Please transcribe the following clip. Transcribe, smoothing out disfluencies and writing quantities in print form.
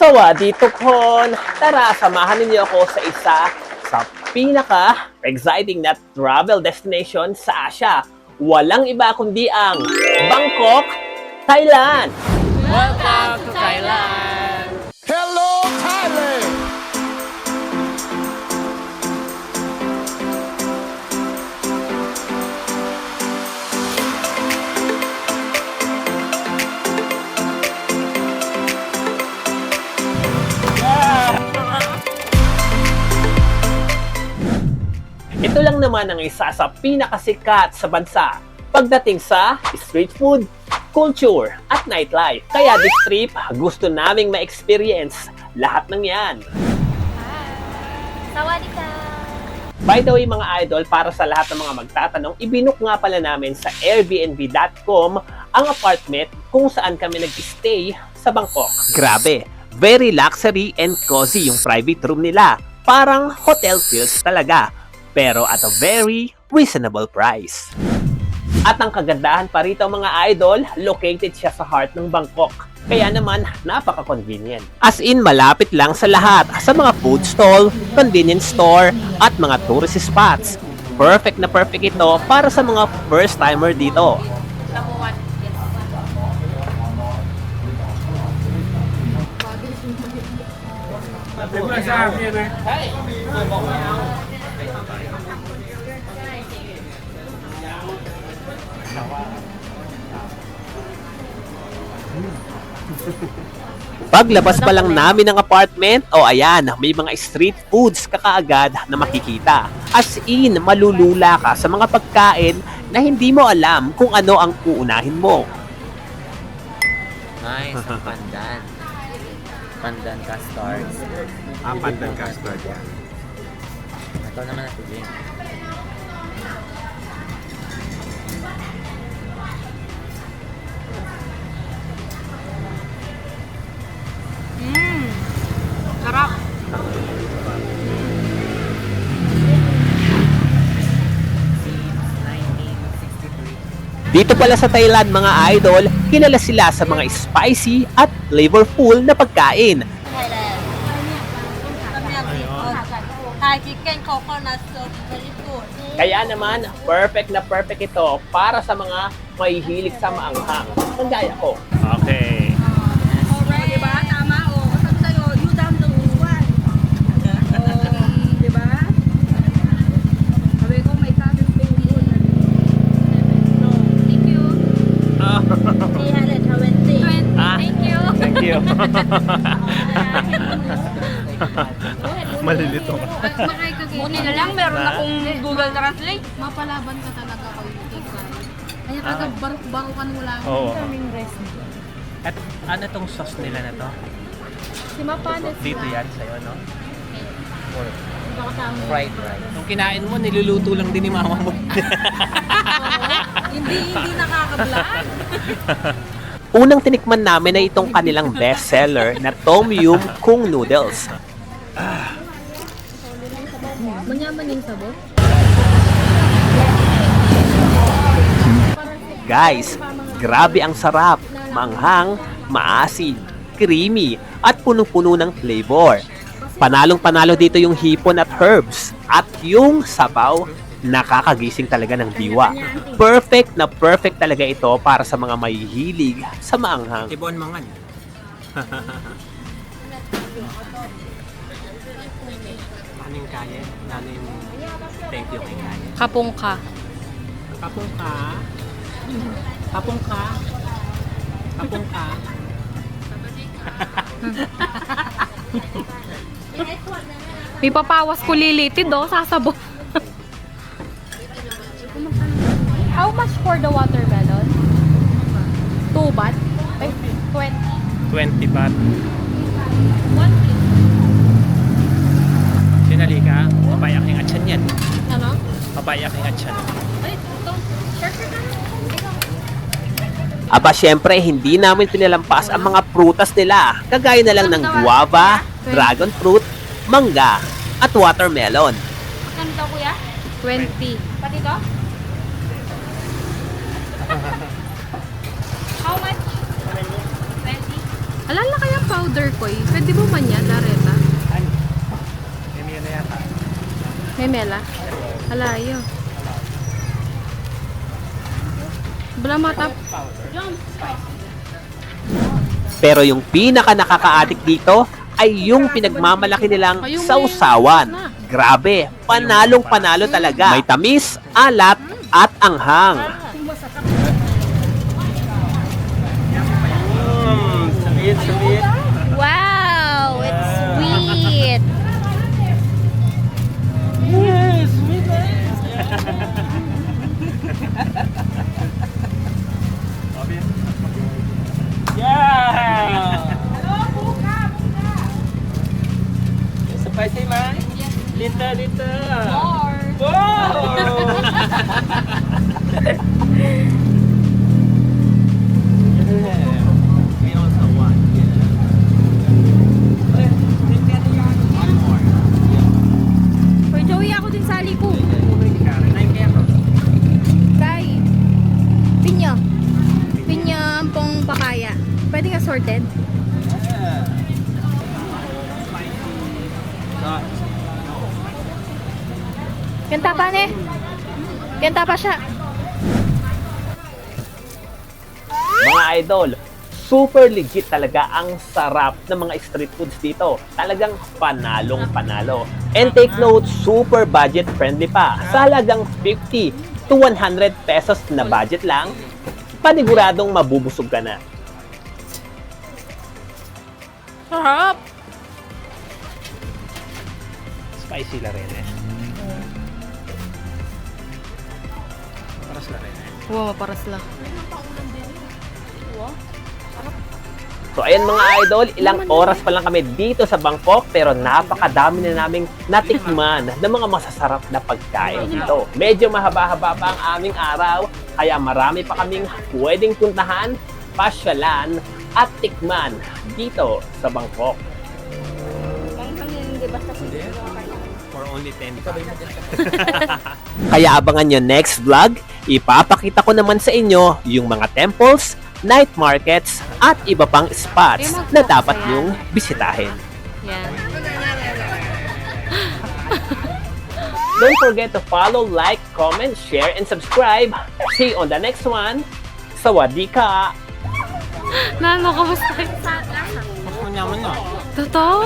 Sawadee tukon! Tara, samahan ninyo ako sa isa sa pinaka-exciting na travel destination sa Asia. Walang iba kundi ang Bangkok, Thailand! Welcome to Thailand! Hello, Thailand! Ito lang naman ang isa sa pinakasikat sa bansa pagdating sa street food, culture, at nightlife. Kaya this trip, gusto naming ma-experience lahat ng yan. Sawadee ka! By the way mga idol, para sa lahat ng mga magtatanong, ibinook nga pala namin sa airbnb.com ang apartment kung saan kami nag-stay sa Bangkok. Grabe, very luxury and cozy yung private room nila. Parang hotel feels talaga, pero at a very reasonable price. At ang kagandahan pa rito mga idol, located siya sa heart ng Bangkok. Kaya naman, napaka-convenient. As in, malapit lang sa lahat, sa mga food stall, convenience store, at mga tourist spots. Perfect na perfect ito para sa mga first-timer dito. Lamuan. Yes. Paglabas pa lang namin ng apartment, ayan, may mga street foods ka kaagad na makikita. As in, malulula ka sa mga pagkain na hindi mo alam kung ano ang uunahin mo. Nice, ang pandan. Pandan custard. Pandan custard yan. Ito naman natin din. Sarap! Since 1963. Dito pala sa Thailand mga idol, kilala sila sa mga spicy at flavorful na pagkain. Thailand. Thai chicken coconut soup, very good. Kaya naman, perfect na perfect ito para sa mga mahihilig sa maanghang. Kagaya ko. Okay. Correct. Diba? Tama o. Sabi sa'yo, you done the one. Diba? Sabi ko, may sabi very good. No. Thank you. 320. Ah, Thank you! thank you. Malilito ka. Buti na lang, meron akong Google Translate. Mapalaban ka talaga kay Tigay. Kaya kagad barok-barokan mo lang. Oo. Daming rice. At ano tong sauce nila na to? Si Mapanes Dito yan sa'yo, no? Or Fried rice. nung kinain mo, niluluto lang din ni mama mo. Hindi nakaka-vlog. Unang tinikman namin ay itong kanilang bestseller na Tom Yum Kung Noodles. Manyaman yung sabot. Guys, grabe ang sarap. Manghang, maasim, creamy, at punong-puno ng flavor. Panalong-panalo dito yung hipon at herbs. At yung sabaw, nakakagising talaga ng diwa. Perfect na perfect talaga ito para sa mga mahihilig sa maanghang. Tibon mangan. Anong kaya? Anong thank you kay kaya? Kapong ka. Kapong ka? Kapong ka? Kapong ka? May papawas ko lilitid sasabot. How much for the watermelon? 2 baht? Ay, 20. 20 baht. 1 please. Sinali ka? Papaya king atyan yan. Ano? Papaya king atyan. Ay, ito. Sure ka. Aba, syempre, hindi namin pinalampas ang mga prutas nila. Kagaya na lang ng guava, dragon fruit, mangga, at watermelon. Magkano daw kuya? 20. Pati to? How much? 20. Alala kaya powder ko eh. Pwede mo man yan, Lareta? May na yata. Memela? Alayo. Bala mata. Pero yung pinaka nakaka-addict dito ay yung pinagmamalaki nilang sausawan. Grabe, panalong-panalo talaga. May tamis, alat, at anghang. Sweet. Wow, it's sweet. Spicy man? Lita. For Joey, ako din sali ko. Kay. Pinya. Pinya pong papaya. Pwede assorted? Kanta pa ne? Kanta pa siya. Mga idol, super legit talaga ang sarap ng mga street foods dito. Talagang panalong-panalo. And take note, super budget friendly pa. Sa halagang 50 to 100 pesos na budget lang, paniguradong mabubusog ka na. Sarap! Spicy la rin eh. Paras la rin eh. Wow, maparas lang. So ayan mga idol, ilang oras pa lang kami dito sa Bangkok pero napakadami na naming natikman ng mga masasarap na pagkain dito. Medyo mahaba-haba pa ang aming araw kaya marami pa kaming pwedeng puntahan, pasyalan at tikman dito sa Bangkok. For only 10 Kaya abangan nyo next vlog, ipapakita ko naman sa inyo yung mga temples, night markets, at iba pang spots na dapat nyong bisitahin. Yan. Don't forget to follow, like, comment, share, and subscribe. See you on the next one. Sawadee ka! Nano, kamusta? Totoo?